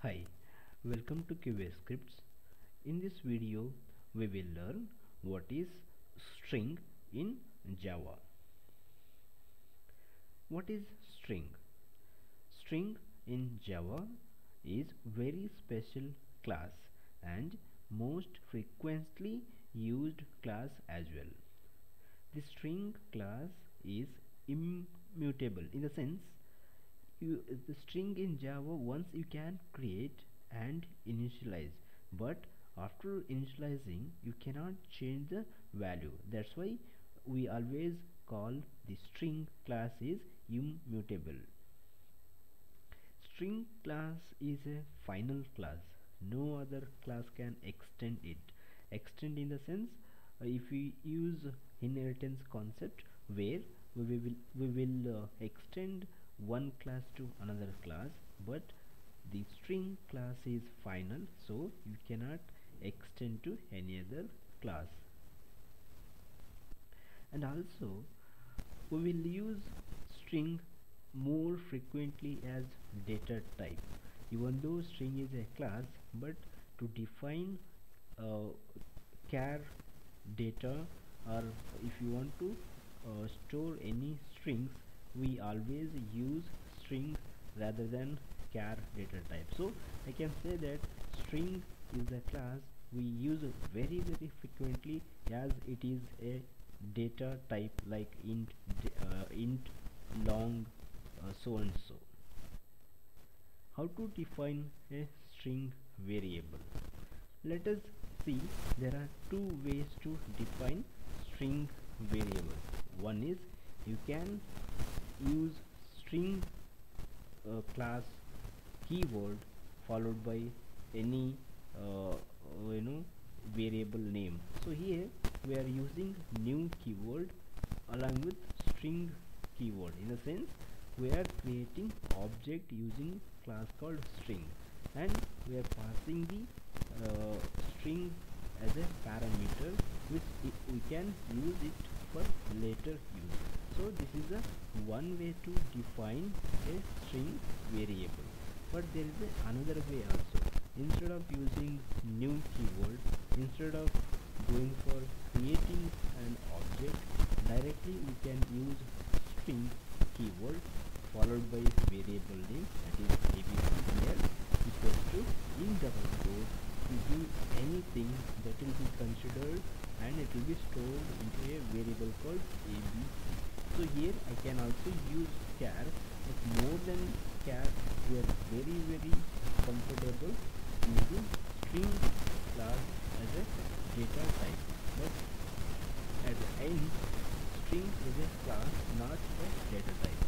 Hi, welcome to QA Scripts. In this video, we will learn what is string in Java. What is string? String in Java is very special class and most frequently used class as well. The string class is immutable in the sense the string in Java once you can create and initialize, but after initializing you cannot change the value. That's why we always call the string class is immutable. String class is a final class. No other class can extend it. Extend in the sense if we use inheritance concept where we will extend one class to another class, but the string class is final, so you cannot extend to any other class. And also we will use string more frequently as data type, even though string is a class, but to define char data, or if you want to store any strings, we always use string rather than char data type. So I can say that string is a class we use very frequently as it is a data type like int, long, so and so. How to define a string variable? Let us see, there are two ways to define string variables. One is you can use string class keyword followed by any variable name. So here we are using new keyword along with string keyword. In a sense, we are creating object using class called string, and we are passing the string as a parameter which we can use it for later use. So this is a one way to define a string variable, but there is another way also. Instead of using new keyword, instead of going for creating an object directly, we can use string keyword followed by variable name, that is abc here, equals to, in double quote, to do anything that will be considered and it will be stored into a variable called abc. So here I can also use char, but more than char we are very comfortable using string class as a data type, but at the end string is a class, not a data type,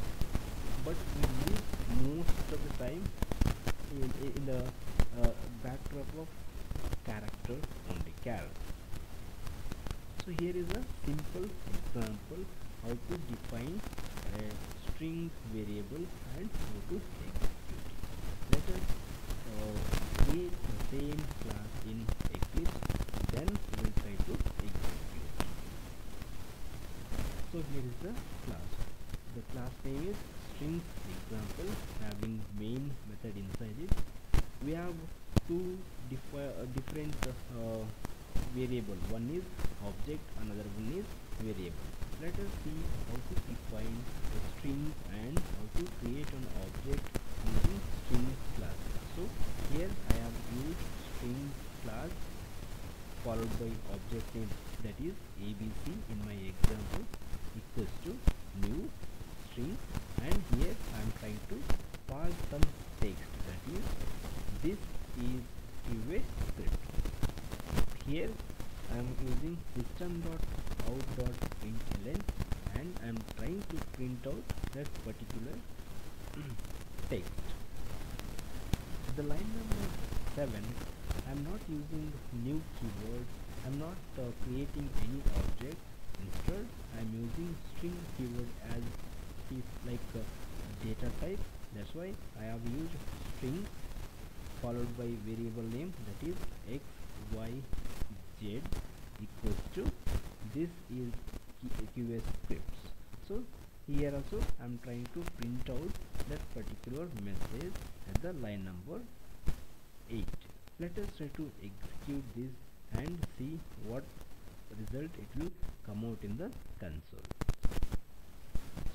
but we use most of the time in the backdrop of character only, char. So here is a simple example how to define a string variable and how to execute. Let us create the same class in Eclipse, then we will try to execute. So here is the class. The class name is string example, having main method inside it. We have two different variable. One is object, another one is variable. Let us see how to define a string and how to create an object using string class. So here I have used string class followed by object name, that is abc in my example, equals to new string, and here I am trying to pass some text, that is this is QA script. Here I am using system.out.println and I am trying to print out that particular text. The line number 7, I am not using new keyword, I am not creating any object. Instead I am using string keyword as is like data type. That's why I have used string followed by variable name, that is x, y, z, equals to this is QA scripts. So here also I am trying to print out that particular message at the line number 8. Let us try to execute this and see what result it will come out in the console.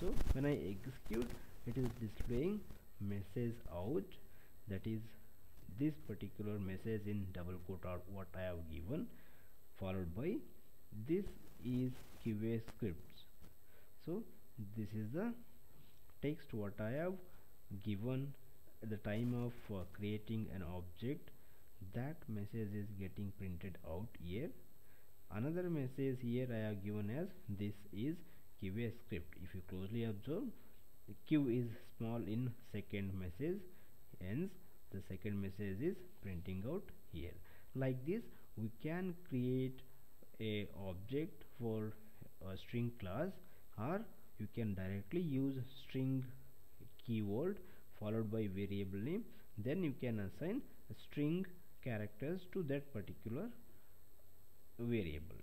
So when I execute, it is displaying message out, that is this particular message in double quote or what I have given, followed by this is QA scripts. So this is the text what I have given at the time of creating an object. That message is getting printed out here. Another message here I have given as this is QA script. If you closely observe, the Q is small in second message, hence the second message is printing out here. Like this we can create a object for a string class, or you can directly use string keyword followed by variable name, then you can assign string characters to that particular variable.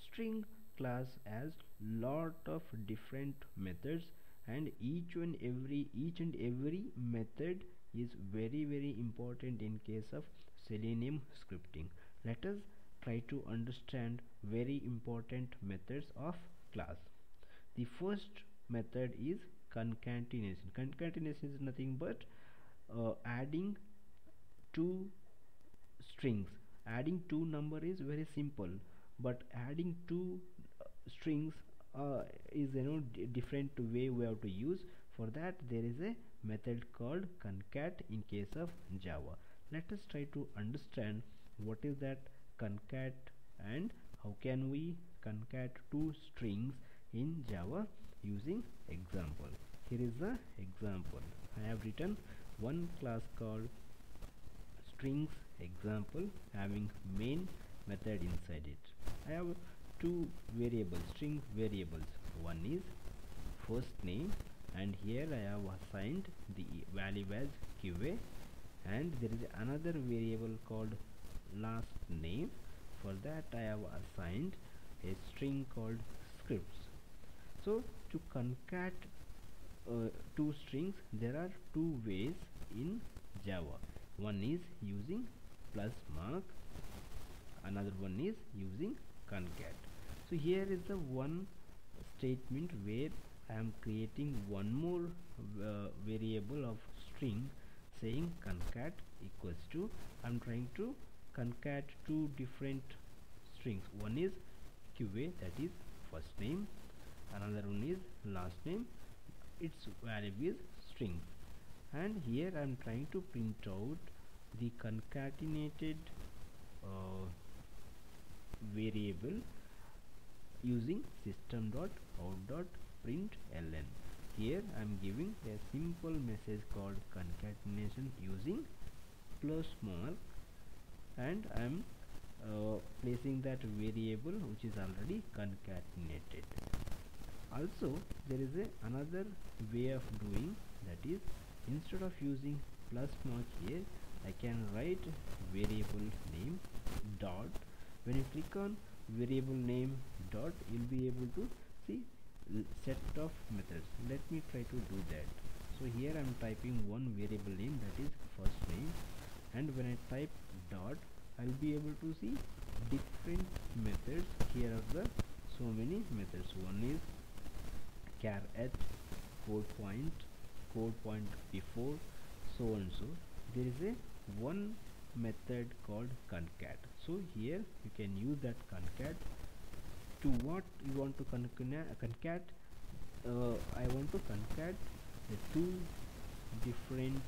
String class has lot of different methods, and each and every method is very important in case of Selenium scripting. Let us try to understand very important methods of class. The first method is concatenation. Concatenation is nothing but adding two strings. Adding two number is very simple, but adding two strings is different way we have to use. For that there is a method called concat in case of Java. Let us try to understand what is that concat and how can we concat two strings in Java using example. Here is the example. I have written one class called strings example having main method inside it. I have two variables, string variables. One is first name, and here I have assigned the value as QA, and there is another variable called last name. For that I have assigned a string called scripts. So to concat two strings, there are two ways in Java. One is using plus mark, another one is using concat. So here is the one statement where I am creating one more variable of string saying concat equals to, I am trying to concat two different strings. One is QA, that is first name, another one is last name, its value is string, and here I am trying to print out the concatenated variable using system.out.println. Here I am giving a simple message called concatenation using plus mark, and I am placing that variable which is already concatenated. Also there is another way of doing, that is instead of using plus mark here I can write variable name dot. When you click on variable name dot, you'll be able to see set of methods. Let me try to do that. So here I am typing one variable name, that is first name, and when I type dot I'll be able to see different methods. Here are the so many methods. One is char at, code point before, so and so. There is a one method called concat. So here you can use that concat to what you want to concat. I want to concat the two different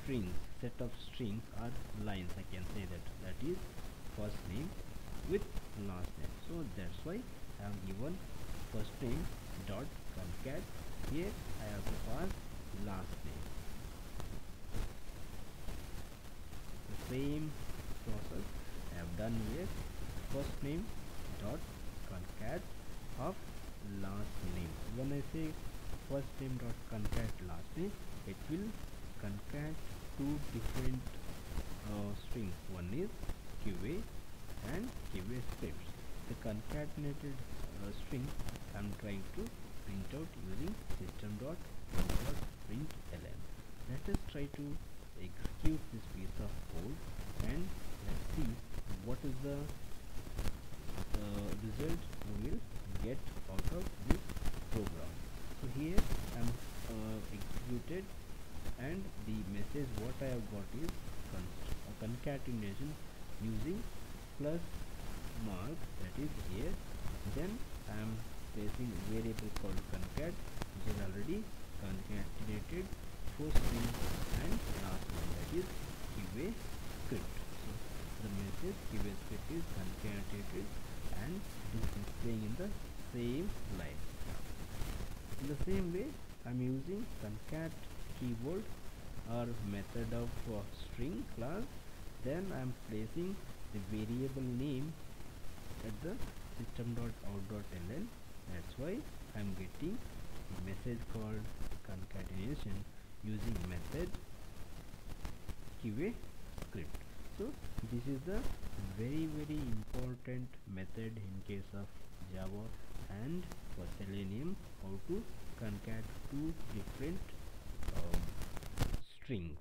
strings, set of strings or lines, I can say that is first name with last name. So that's why I have given first name dot concat. Here I have to pass last name. The same process I have done here. First name dot concat of last name. When I say first name dot concat last name, it will concat two different strings. One is QA and QA scripts. The concatenated string I am trying to print out using system.out.println. Let let us try to execute this piece of code and let's see what is the result we will get out of this program. So here I am executed, and the message what I have got is concatenation using plus mark, that is here. Then I am placing a variable called concat, which is already concatenated for string and last one, that is QA script. So the message QA script is concatenated and it is displaying in the same line. In the same way, I am using concat keyword or method of string class. Then I am placing the variable name at the system.out.ln. That's why I am getting a message called concatenation using method QA script. So this is the very important method in case of Java and for Selenium, how to concat two different strings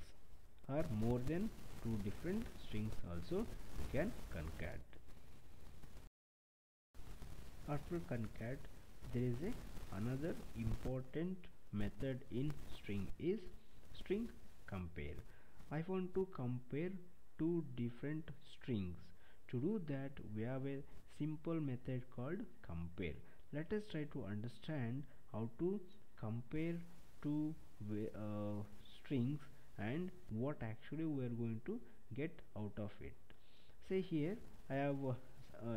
or more than two different strings also you can concat. After concat, there is another important method in string is string compare. I want to compare two different strings. To do that, we have a simple method called compare. Let us try to understand how to compare two strings and what actually we are going to get out of it. Say here I have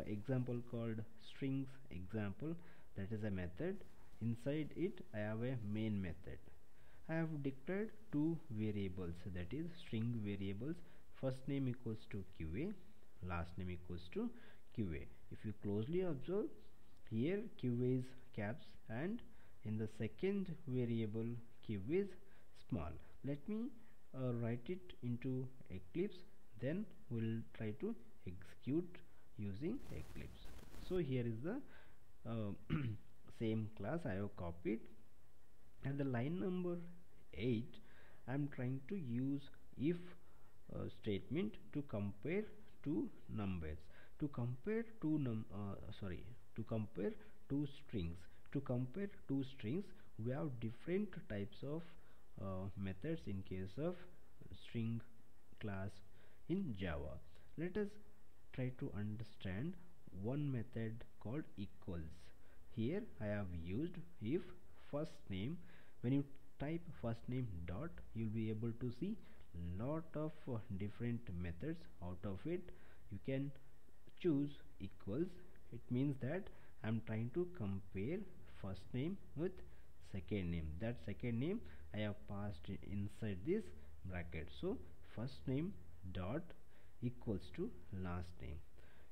example called strings example, that is a method. Inside it I have a main method. I have declared two variables, that is string variables. First name equals to QA, last name equals to QA. If you closely observe, here QA is caps and in the second variable QA is small. Let me write it into Eclipse, then we'll try to execute using Eclipse. So here is the same class I have copied, and the line number 8 I am trying to use if statement to compare two numbers, to compare two to compare two strings. To compare two strings, we have different types of methods in case of string class in Java. Let us try to understand one method called equals. Here I have used if first name. When you type first name dot, you'll be able to see lot of different methods. Out of it you can choose equals. It means that I'm trying to compare first name with second name. That second name I have passed inside this bracket. So first name dot equals to last name.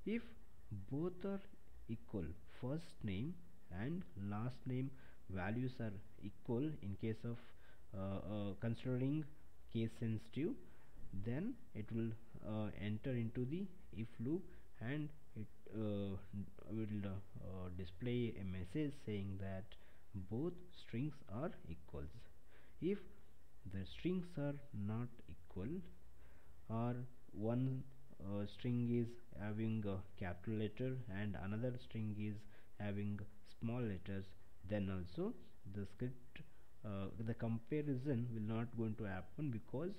If both are equal, first name and last name values are equal in case of considering case sensitive, then it will enter into the if loop and it will display a message saying that both strings are equals. If the strings are not equal, or one string is having a capital letter and another string is having small letters, then also the script the comparison will not going to happen, because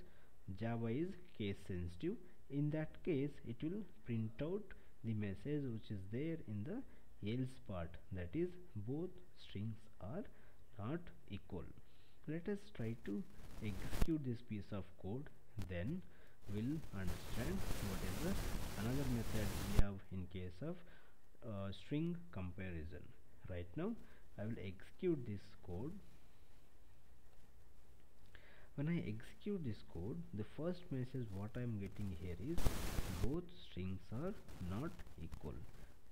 Java is case sensitive. In that case, it will print out the message which is there in the else part, that is both strings are not equal. Let us try to execute this piece of code, then we'll understand what is the another method we have in case of string comparison. Right now I will execute this code. When I execute this code, the first message what I am getting here is both strings are not equal.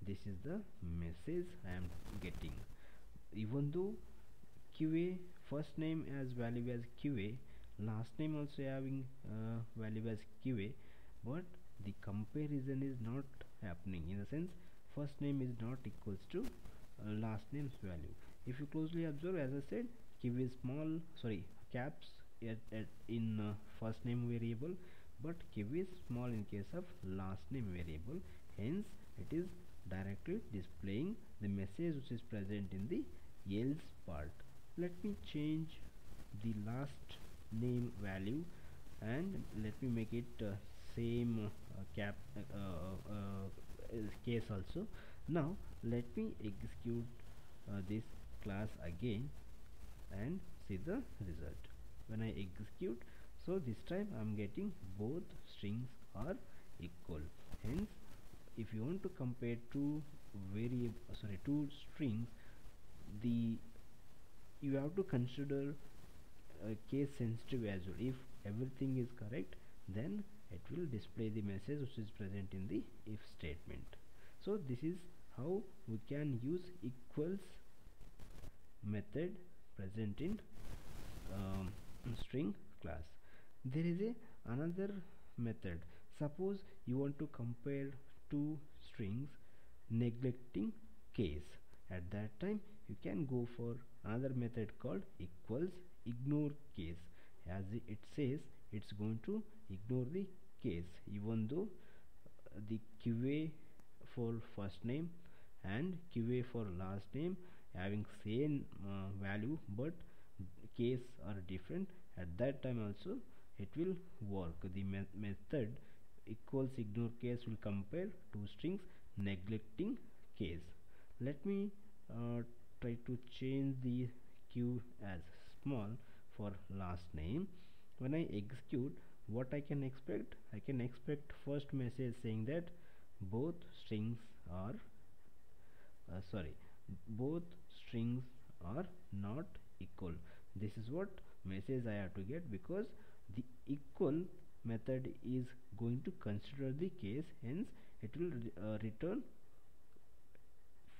This is the message I am getting. Even though QA first name as value as QA, last name also having value as QA, but the comparison is not happening. In the sense, first name is not equals to last name's value. If you closely observe, as I said, QA is small, sorry, caps in first name variable, but q is small in case of last name variable. Hence it is directly displaying the message which is present in the else part. Let me change the last name value and let me make it same case also. Now let me execute this class again and see the result. When I execute, so this time I'm getting both strings are equal. Hence if you want to compare two strings, the you have to consider case sensitive as well. If everything is correct, then it will display the message which is present in the if statement. So this is how we can use equals method present in string class. There is another method. Suppose you want to compare two strings neglecting case. At that time you can go for another method called equals ignore case. As it says, it's going to ignore the case even though the qa for first name and qa for last name having same value, but case are different. At that time also it will work. The method equals ignore case will compare two strings neglecting case. Let me try to change the q as small for last name. When I execute, what I can expect? I can expect first message saying that both strings are both strings are not equal. This is what message I have to get, because the equal method is going to consider the case, hence it will return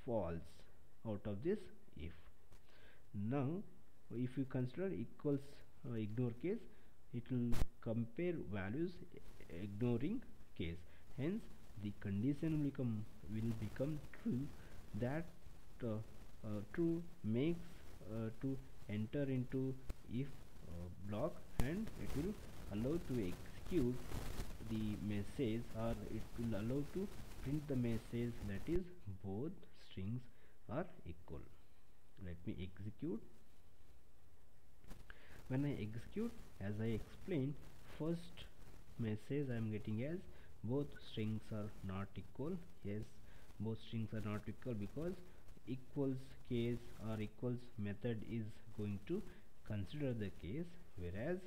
false out of this if. Now if you consider equals ignore case, it will compare values ignoring case, hence the condition will become true. That true makes to enter into if block, and it will allow to execute the message, or it will allow to print the message that is both strings are equal. Let me execute. When I execute, as I explained, first message I am getting as both strings are not equal. Yes, both strings are not equal because equals case or equals method is going to consider the case, whereas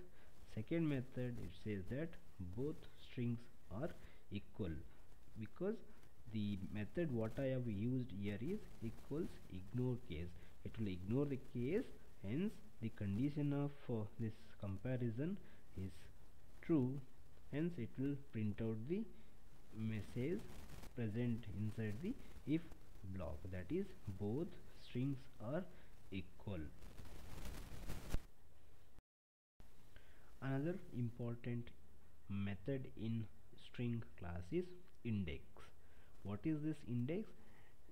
second method it says that both strings are equal, because the method what I have used here is equals ignore case. It will ignore the case, hence the condition of this comparison is true, hence it will print out the message present inside the if block, that is both strings are equal. Another important method in string class is index. What is this index?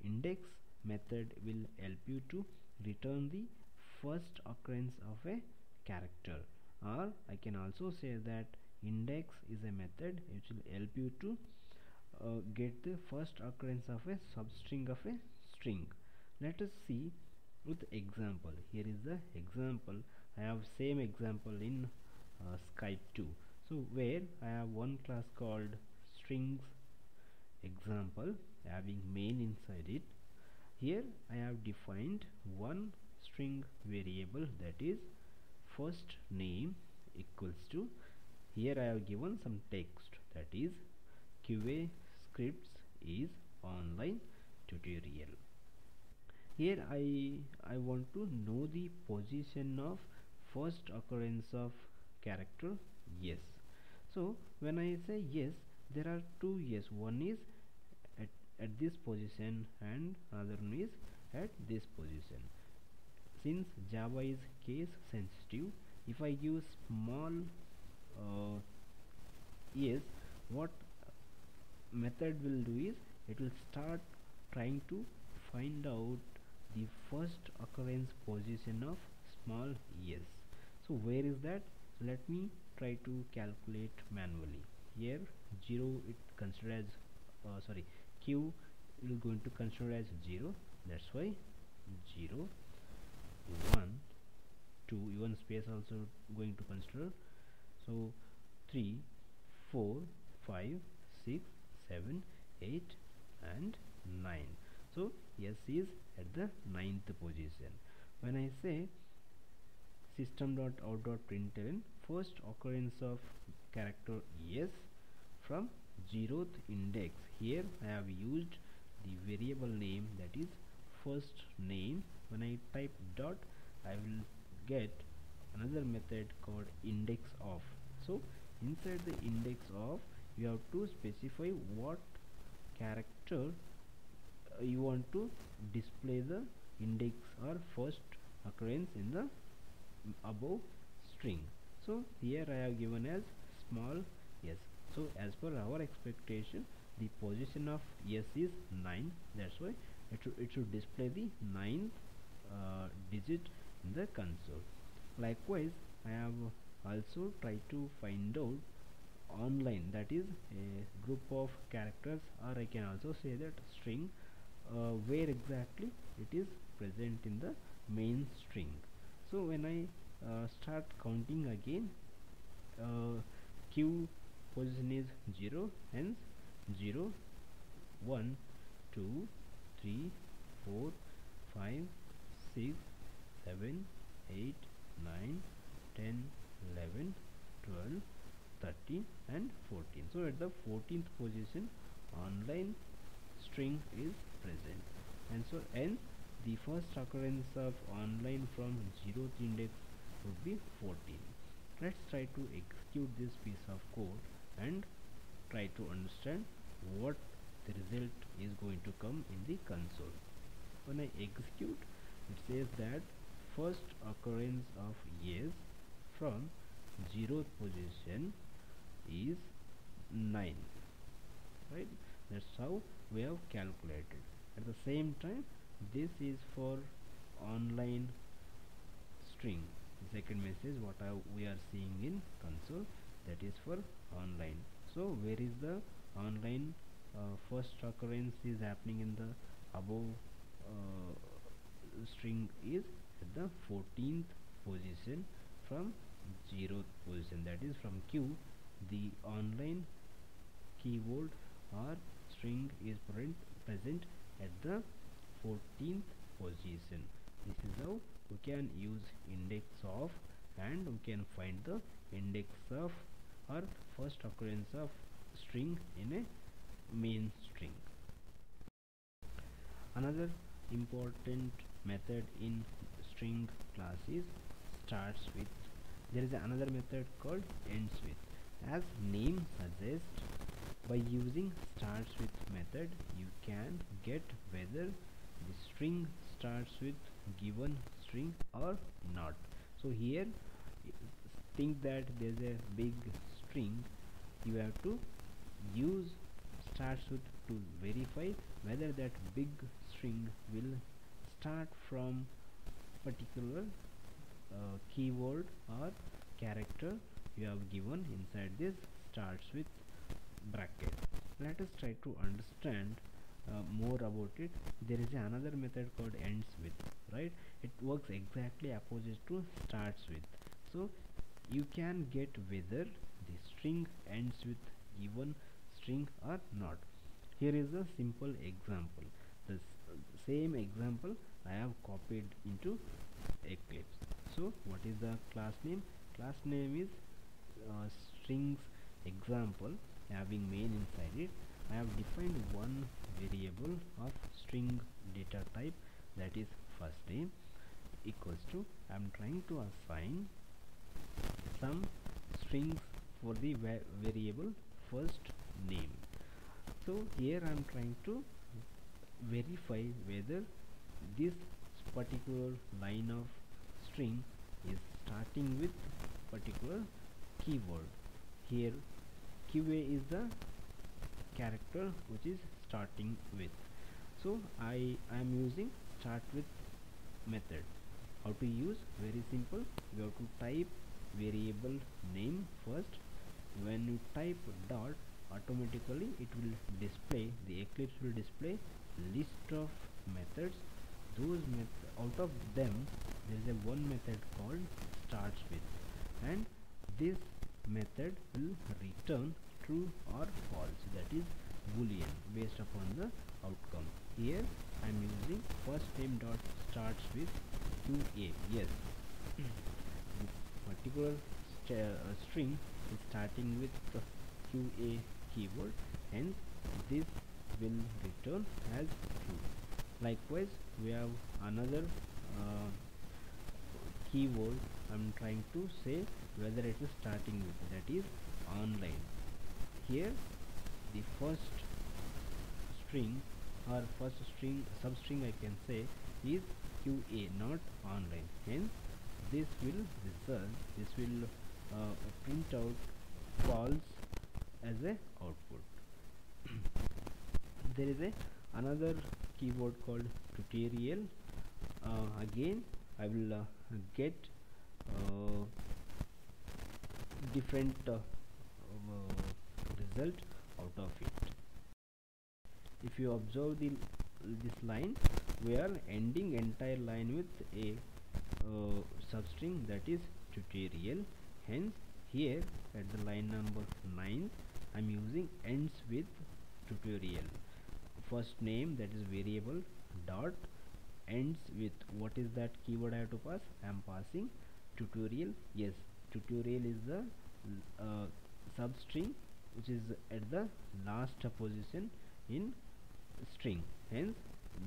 Index method will help you to return the first occurrence of a character, or I can also say that index is a method which will help you to get the first occurrence of a substring of a string. Let us see with example. Here is the example. I have same example in Skype 2. So where I have one class called strings example having main inside it. Here I have defined one string variable, that is first name equals to, here I have given some text, that is QA scripts is online tutorial. Here I want to know the position of first occurrence of character yes. So when I say yes, there are two yes, one is at this position and other one is at this position. Since Java is case sensitive, if I use small yes, what method will do is it will start trying to find out the first occurrence position of small yes. So where is that? So let me try to calculate manually. Here 0 it consider as sorry, q will going to consider as 0, that's why 0 1 2, even space also going to consider. So 3 4 5 6 7 8 and 9. So yes is at the ninth position. When I say system.out.println, first occurrence of character yes from 0th index, here I have used the variable name, that is first name. When I type dot, I will get another method called indexof. So inside the indexof, you have to specify what character you want to display the index or first occurrence in the above string. So here I have given as small s. So as per our expectation, the position of s is 9, that's why it should display the ninth digit in the console. Likewise, I have also tried to find out online, that is a group of characters, or I can also say that string, where exactly it is present in the main string. So when I start counting again, q position is 0, hence 0 1 2 3 4 5 6 7 8 9 10 11 12 13 and 14. So at the 14th position, online string is present, and so hence the first occurrence of online from 0th index would be 14. Let's try to execute this piece of code and try to understand what the result is going to come in the console. When I execute, it says that first occurrence of yes from 0th position is 9, right? That's how we have calculated. At the same time, this is for online string. The second message what we are seeing in console, that is for online. So where is the online first occurrence is happening in the above string is at the 14th position from 0th position, that is from q. The online keyword or string is present at the 14th position. This is how we can use indexof, and we can find the index of or first occurrence of string in a main string. Another important method in string class is startsWith. There is another method called endsWith. As name suggests, by using startsWith method, you can get whether the string starts with given string or not. So here think that there is a big string, you have to use startsWith to verify whether that big string will start from particular keyword or character you have given inside this startsWith bracket. Let us try to understand more about it. There is another method called endsWith, right? It works exactly opposite to startsWith. So you can get whether the string ends with given string or not. Here is a simple example. The same example I have copied into Eclipse. So what is the class name? Class name is strings example having main inside it. I have defined one variable of string data type, that is first name, equals to, I am trying to assign some strings for the variable first name. So here I am trying to verify whether this particular line of string is starting with particular keyword. Here QA is the character which is starting with. So I am using start with method. How to use? Very simple. You have to type variable name first. When you type dot, automatically it will display, the Eclipse will display list of methods. Those out of them there is a one method called startsWith, and this method will return true or false, that is boolean based upon the outcome. Here I am using first name dot starts with QA. Yes, this particular string is starting with the QA keyword, hence this will return as true. Likewise, we have another keyword. I'm trying to say whether it is starting with, that is online. Here the first string or first string substring I can say is QA, not online. Hence this will result, this will print out false as a output. There is another keyword called tutorial. Again I will get different result out of it. If you observe this line, we are ending entire line with a substring, that is tutorial. Hence here at the line number 9 I am using ends with tutorial. First name, that is variable, dot ends with, what is that keyword I have to pass? I am passing tutorial. Yes, tutorial is the substring which is at the last position in string. Hence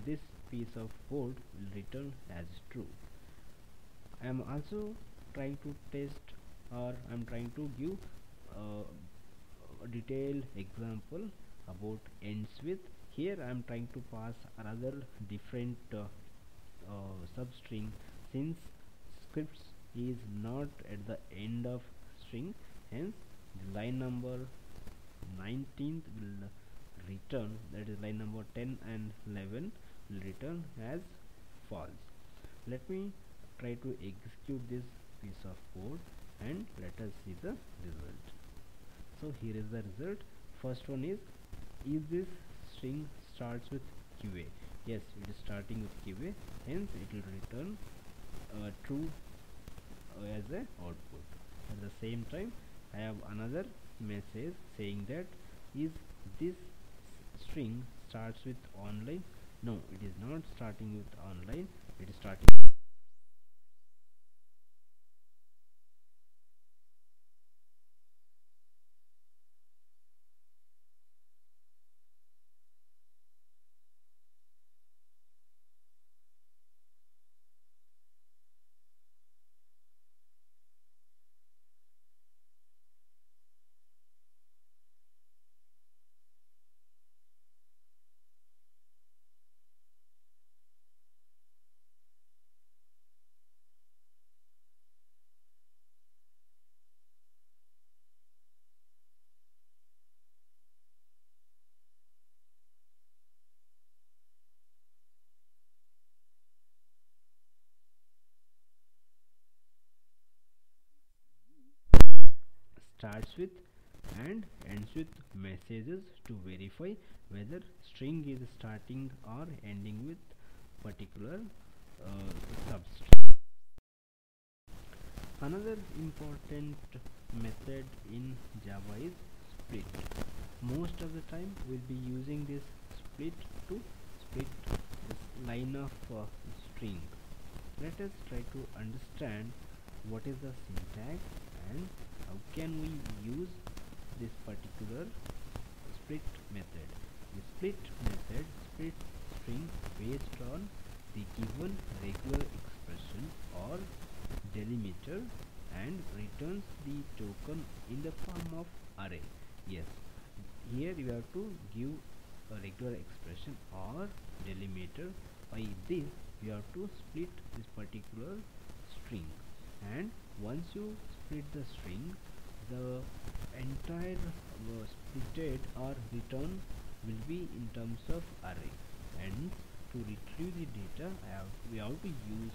this piece of code will return as true. I am also trying to test, or I am trying to give a detailed example about ends with. Here I am trying to pass another different substring, since scripts is not at the end of string. Hence the line number 19th will return, that is line number 10 and 11 will return as false. Let me try to execute this piece of code and let us see the result. So here is the result. First one is this string starts with QA? Yes, it is starting with QA, hence it will return true as a output. At the same time I have another message saying that is this string starts with online? No, it is not starting with online, it is starting starts with and ends with messages to verify whether string is starting or ending with particular substring. Another important method in Java is split. Most of the time we'll be using this split to split this line of string. Let us try to understand what is the syntax and how can we use this particular split method. The split method splits string based on the given regular expression or delimiter and returns the token in the form of array. Yes, here you have to give a regular expression or delimiter. By this you have to split this particular string, and once you split the string, the entire splitted or return will be in terms of array, and to retrieve the data we have to use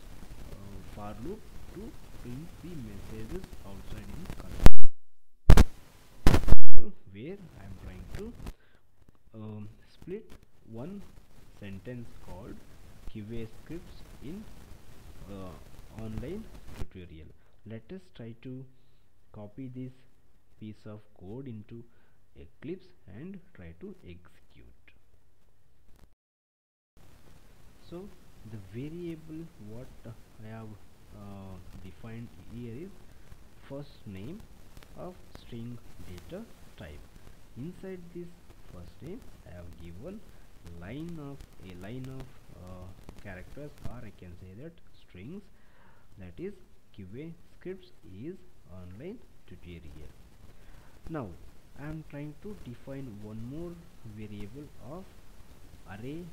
for loop to print the messages outside in console, where I am trying to split one sentence called QA scripts in online tutorial. Let us try to copy this piece of code into Eclipse and try to execute. So the variable what I have defined here is first name of string data type. Inside this first name I have given a line of characters, or I can say that strings, that is QA scripts is online tutorial. Now I am trying to define one more variable of array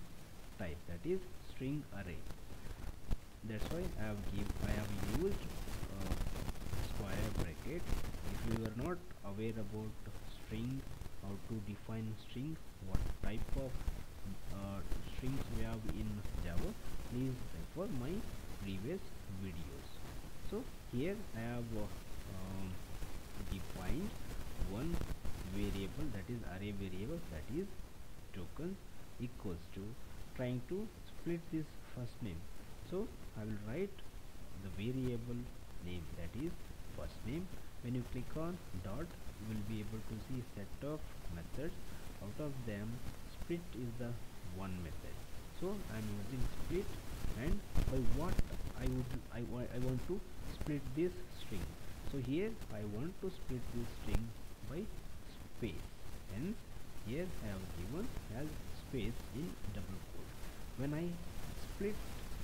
type, that is string array. That's why I have used square bracket. If you are not aware about string, how to define string, what type of strings we have in Java, please refer my previous videos. So here I have defined one variable, that is array variable, that is token, equals to trying to split this first name. So I will write the variable name, that is first name. When you click on dot, you will be able to see set of methods. Out of them, split is the one method. So I am using split, and by what I want to split this string. So here I want to split this string by space, hence here I have given as space in double quote. When I split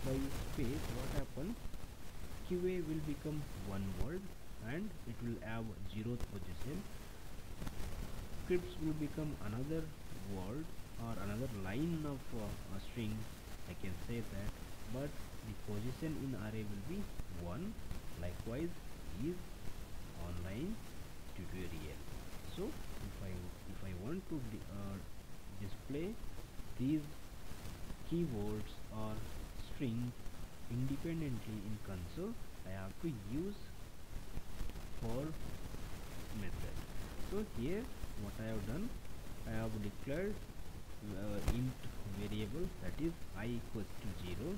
by space, what happens? QA will become one word and it will have 0th position. Scripts will become another word or another line of a string, I can say that, but the position in array will be 1. Likewise is online tutorial. So if I want to display these keywords or strings independently in console, I have to use for method. So here what I have done, I have declared int variable, that is I equals to 0.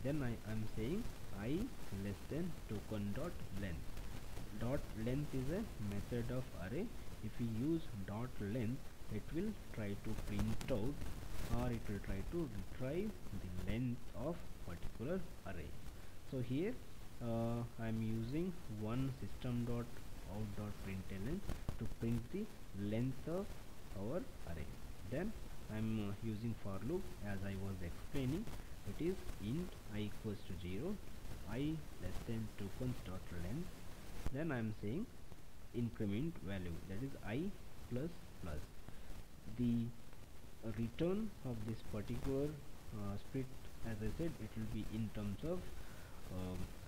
Then I am saying I less than token dot length. Dot length is a method of array. If we use dot length, it will try to print out, or it will try to retrieve the length of particular array. So here I am using one system.out.println to print the length of our array. Then I am using for loop, as I was explaining. It is int I equals to 0, I less than tokens dot length. Then I am saying increment value, that is I plus plus. The return of this particular split, as I said, it will be in terms of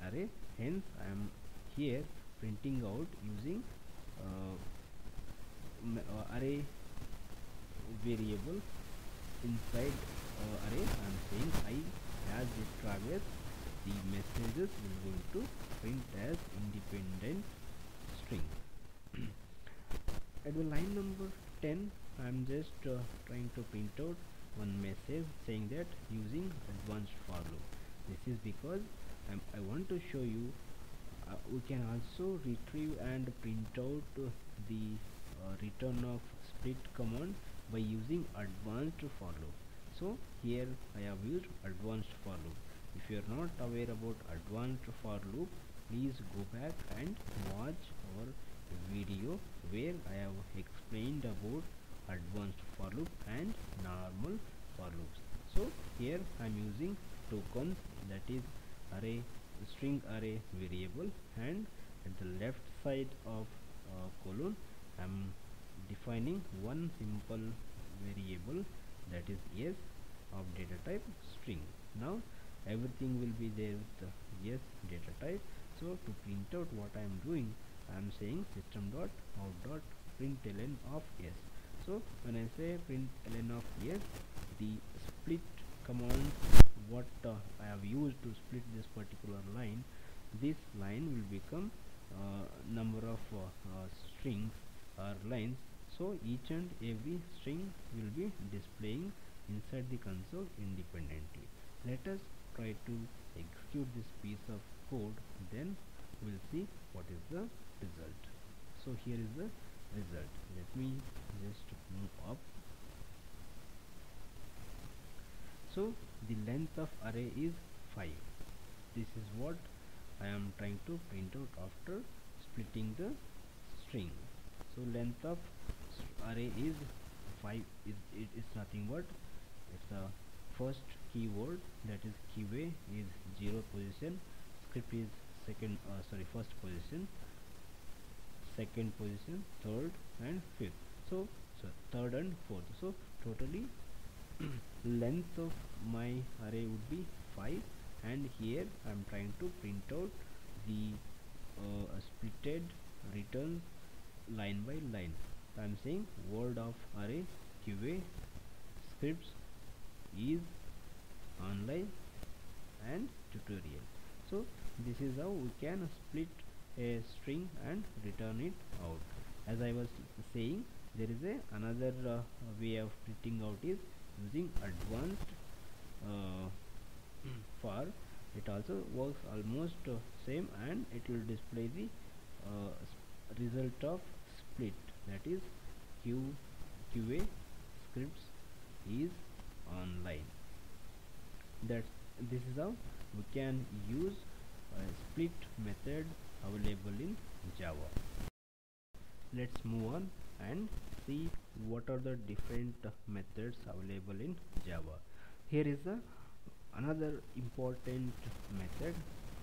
array. Hence I am here printing out using array variable inside array. I am saying I, as it travels, the messages will going to print as independent string. At the line number 10, I am just trying to print out one message saying that using advanced for loop. This is because I want to show you we can also retrieve and print out the return of split command by using advanced for loop. So here I have used advanced for loop. If you are not aware about advanced for loop, please go back and watch our video where I have explained about advanced for loop and normal for loops. So here I am using tokens, that is array string array variable, and at the left side of colon I am defining one simple variable, that is yes, of data type string. Now everything will be there with yes data type. So to print out what I am doing, I am saying system.out.println of yes. So when I say println of yes, the split command what I have used to split this particular line, this line will become number of strings or lines. So each and every string will be displaying inside the console independently. Let us try to execute this piece of code, then we'll see what is the result. So here is the result. Let me just move up. So the length of array is 5. This is what I am trying to print out after splitting the string. So length of array is 5. It is nothing but it's a first keyword, that is keyway is 0 position, script is first position, second position, third and fifth. So third and fourth. So totally length of my array would be 5, and here I am trying to print out the splitted returns line by line. I am saying word of array QA scripts is online and tutorial. So this is how we can split a string and return it out. As I was saying, there is another way of printing out is using advanced for. It also works almost same, and it will display the result of split, that is QA scripts is online. That this is how we can use a split method available in Java. Let's move on and see what are the different methods available in Java. Here is another important method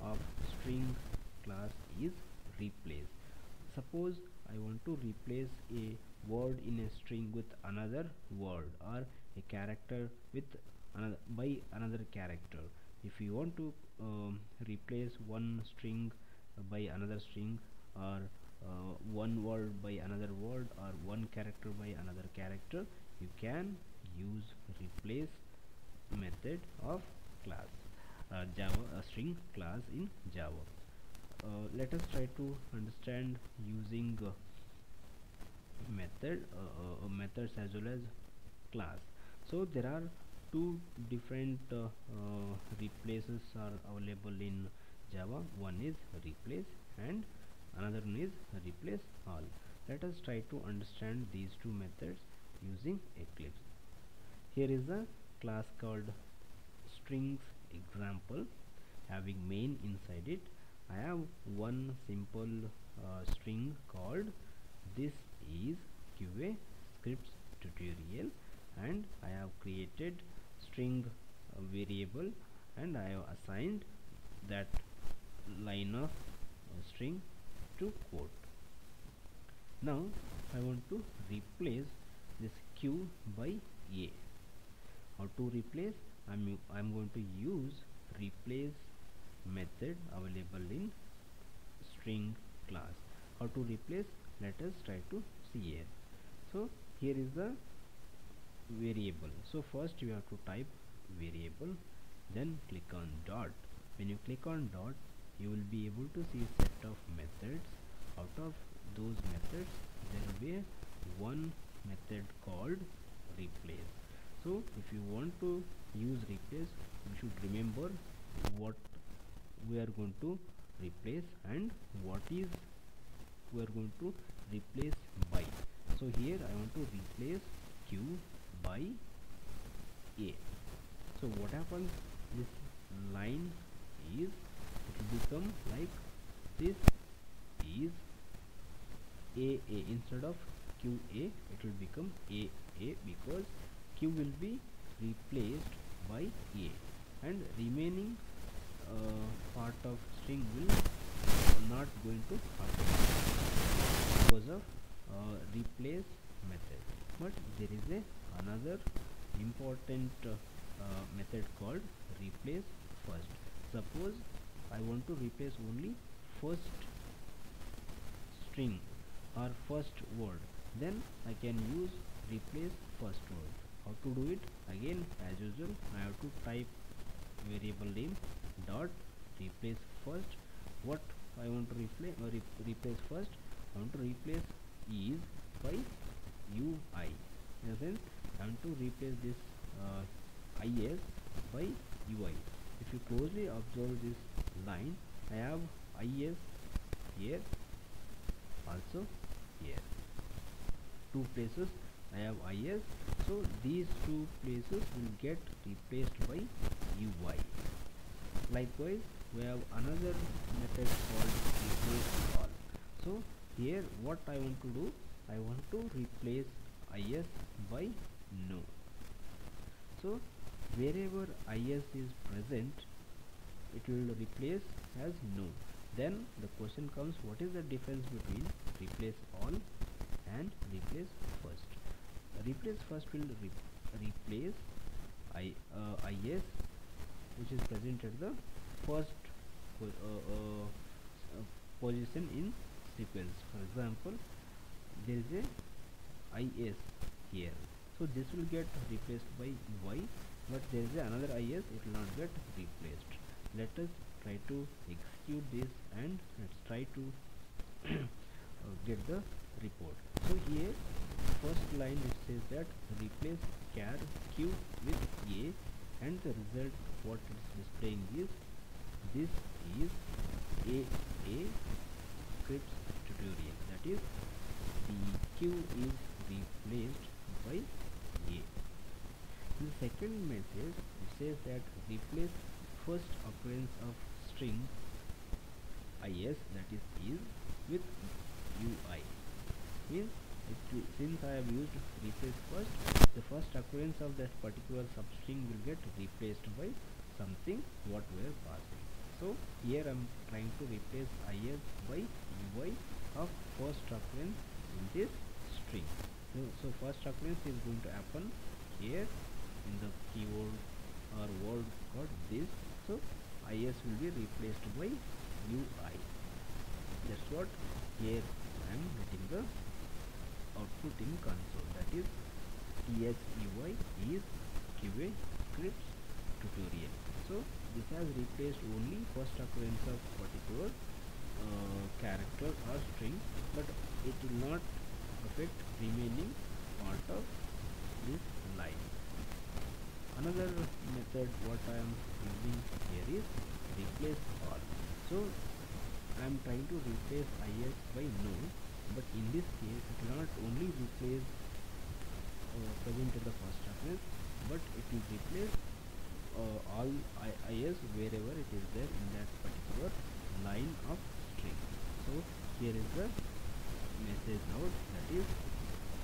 of string class is replace. Suppose I want to replace a word in a string with another word, or a character with another character. If you want to replace one string by another string, or one word by another word, or one character by another character, you can use replace method of class Java string class in Java. Let us try to understand using methods as well as class. So there are two different replaces are available in Java. One is replace and another one is replace all. Let us try to understand these two methods using Eclipse. Here is a class called strings example having main inside it. I have one simple string called this is QA scripts tutorial, and I have created string variable, and I have assigned that line of string to quote. Now I want to replace this Q by A. How to replace? I'm going to use replace method available in string class. How to replace? Let us try to see here. So here is the variable. So first you have to type variable, then click on dot. When you click on dot, you will be able to see a set of methods. Out of those methods, there will be one method called replace. So if you want to use replace, you should remember what we are going to replace and what is we are going to replace by. So here I want to replace Q by A. So what happens, this line is, it will become like this is AA. Instead of QA, it will become AA, because Q will be replaced by A, and remaining part of string will not going to happen because of replace method. But there is another important method called replace first. Suppose I want to replace only first string or first word, then I can use replace first word. How to do it? Again, as usual, I have to type variable name dot replace first, what I want to replace first. I want to replace is by UI. In a sense, I want to replace this is by UI. If you closely observe this line, I have is here, also here. Two places I have is, so these two places will get replaced by UI. Likewise, we have another method called replace all. So here what I want to do, I want to replace is by no. So wherever is present, it will replace as no. Then the question comes, what is the difference between replace all and replace first? Replace first will replace is, which is present at the first position in sequence. For example, there is a is here, so this will get replaced by y, but there is another is, it will not get replaced. Let us try to execute this and let's try to get the report. So here first line it says that replace char q with a, and the result what it's displaying is this is a scripts tutorial, that is the q is replaced by a. In the second message it says that replace first occurrence of string is, that is with UI. Means since I have used replace first, the first occurrence of that particular substring will get replaced by something what we are passing. So here I am trying to replace is by UI of first occurrence in this string. So first occurrence is going to happen here in the keyword or word called this. So is will be replaced by UI. That's what here I am getting the output in console, that is TSUI is QA scripts tutorial. So this has replaced only first occurrence of particular character or string, but it will not affect remaining part of this line. Another method what I am using here is replace all. So I am trying to replace is by no, but in this case it will not only replace present at the first occurrence, but it will replace all is wherever it is there in that particular line of string. So here is the message out, that is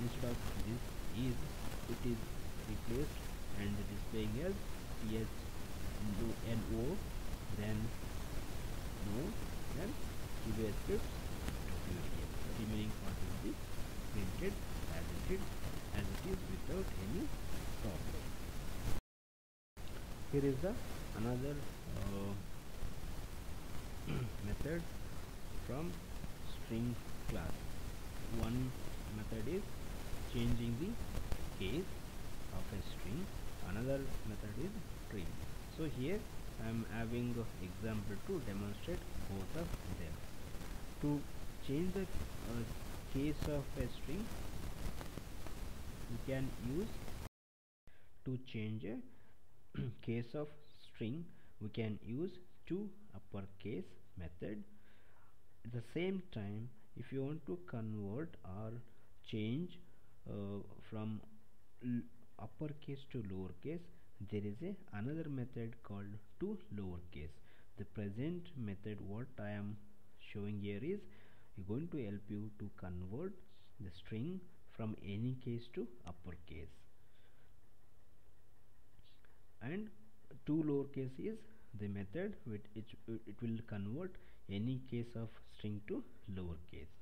instead of this is, it is replaced and displaying as yes no, then no, then QA scripts tutorial. The remaining part will be printed as it is without any problem. Here is the another method from string class. One method is changing the case of a string, another method is trim. So here I am having example to demonstrate both of them. To change the case of a string, we can use, to change a case of string we can use to uppercase method. At the same time, if you want to convert or change from uppercase to lowercase, there is another method called to lowercase. The present method what I am showing here is going to help you to convert the string from any case to uppercase, and to lowercase is the method which it will convert any case of string to lowercase.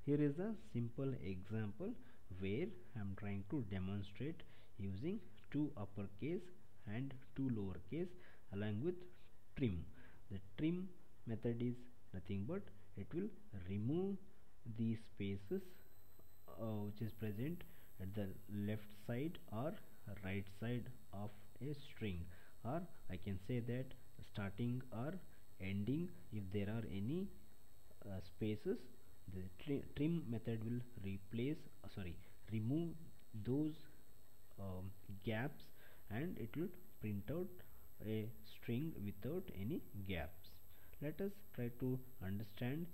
Here is a simple example where I am trying to demonstrate using two uppercase and two lowercase along with trim. The trim method is nothing but it will remove the spaces which is present at the left side or right side of a string, or I can say that starting or ending. If there are any spaces, the trim method will remove those gaps, and it will print out a string without any gaps. Let us try to understand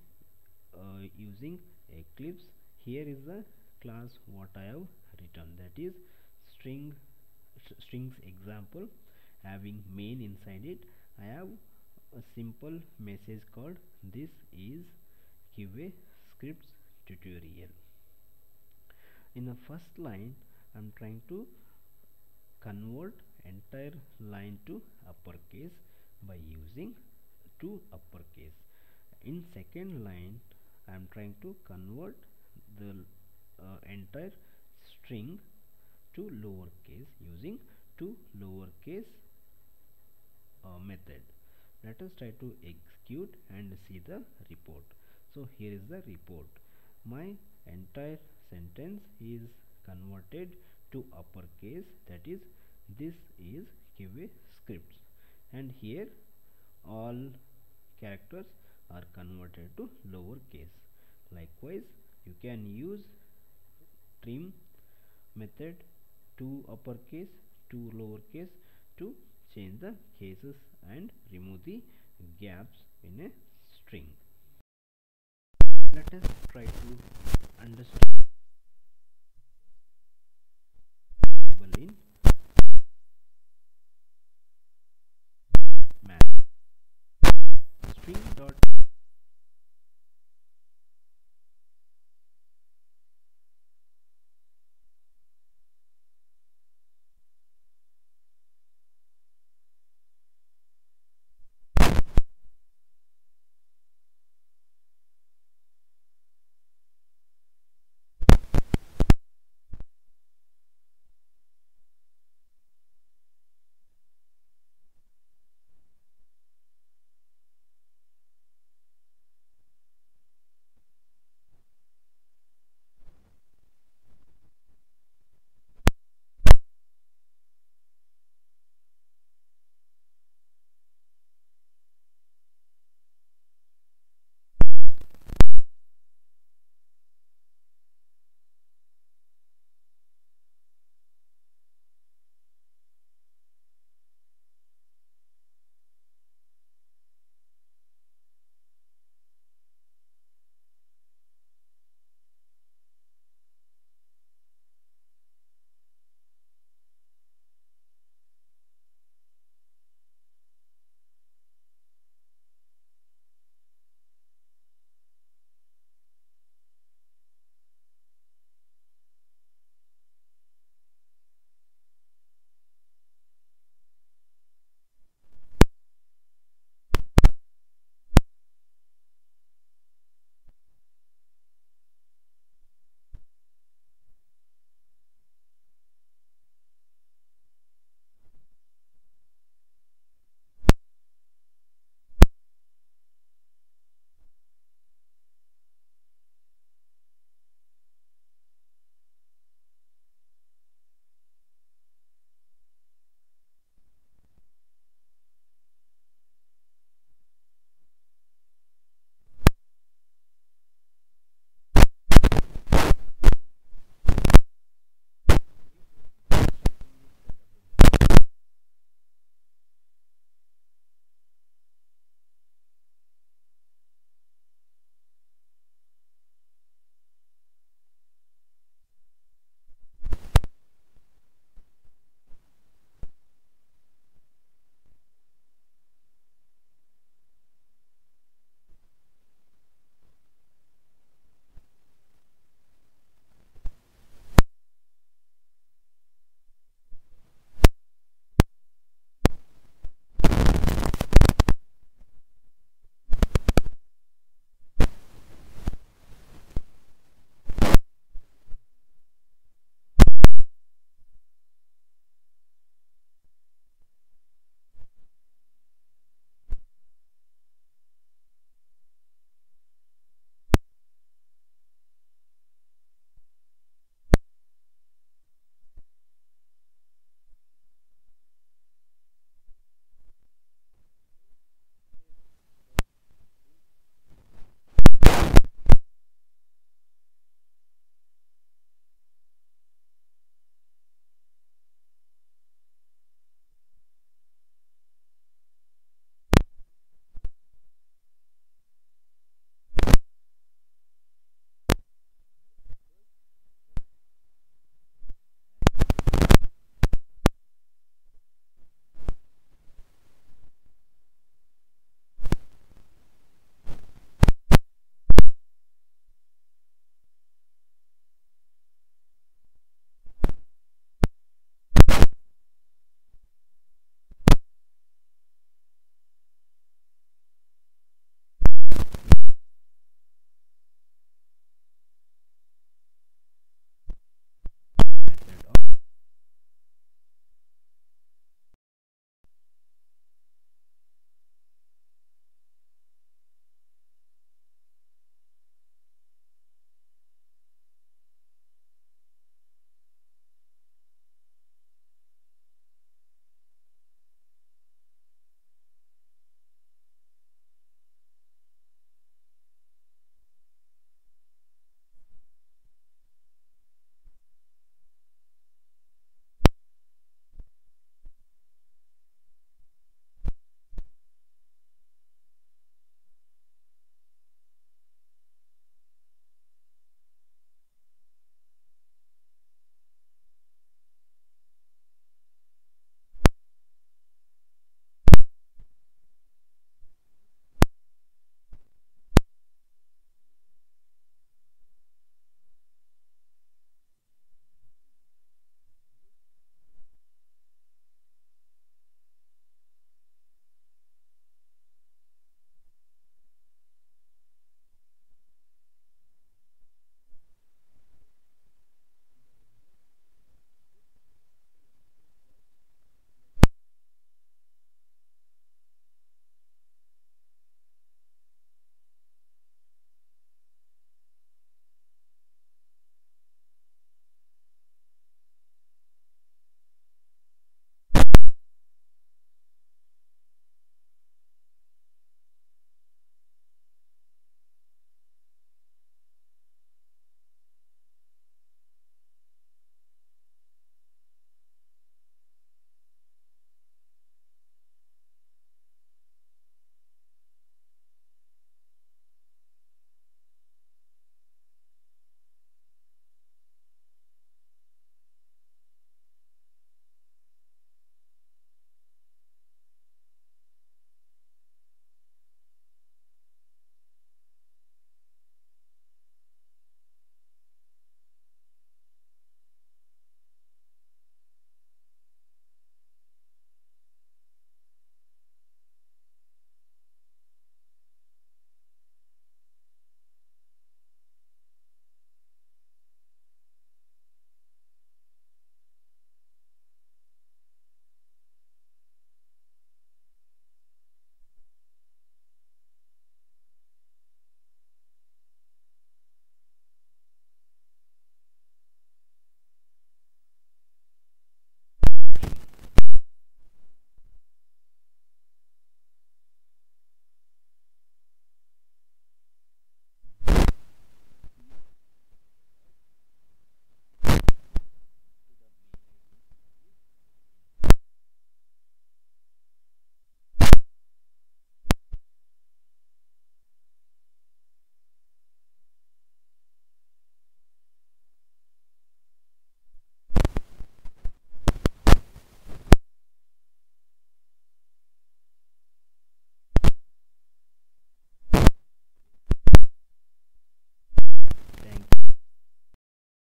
using Eclipse. Here is the class what I have written, that is strings example having main inside it. I have a simple message called this is QA scripts tutorial. In the first line I am trying to convert entire line to uppercase by using to uppercase. In second line I am trying to convert the entire string to lowercase using to lowercase method. Let us try to execute and see the report. So here is the report. My entire sentence is converted to uppercase, that is this is QA scripts, and here all characters are converted to lowercase. Likewise, you can use trim method to uppercase to lowercase to change the cases and remove the gaps in a string. Let us try to understand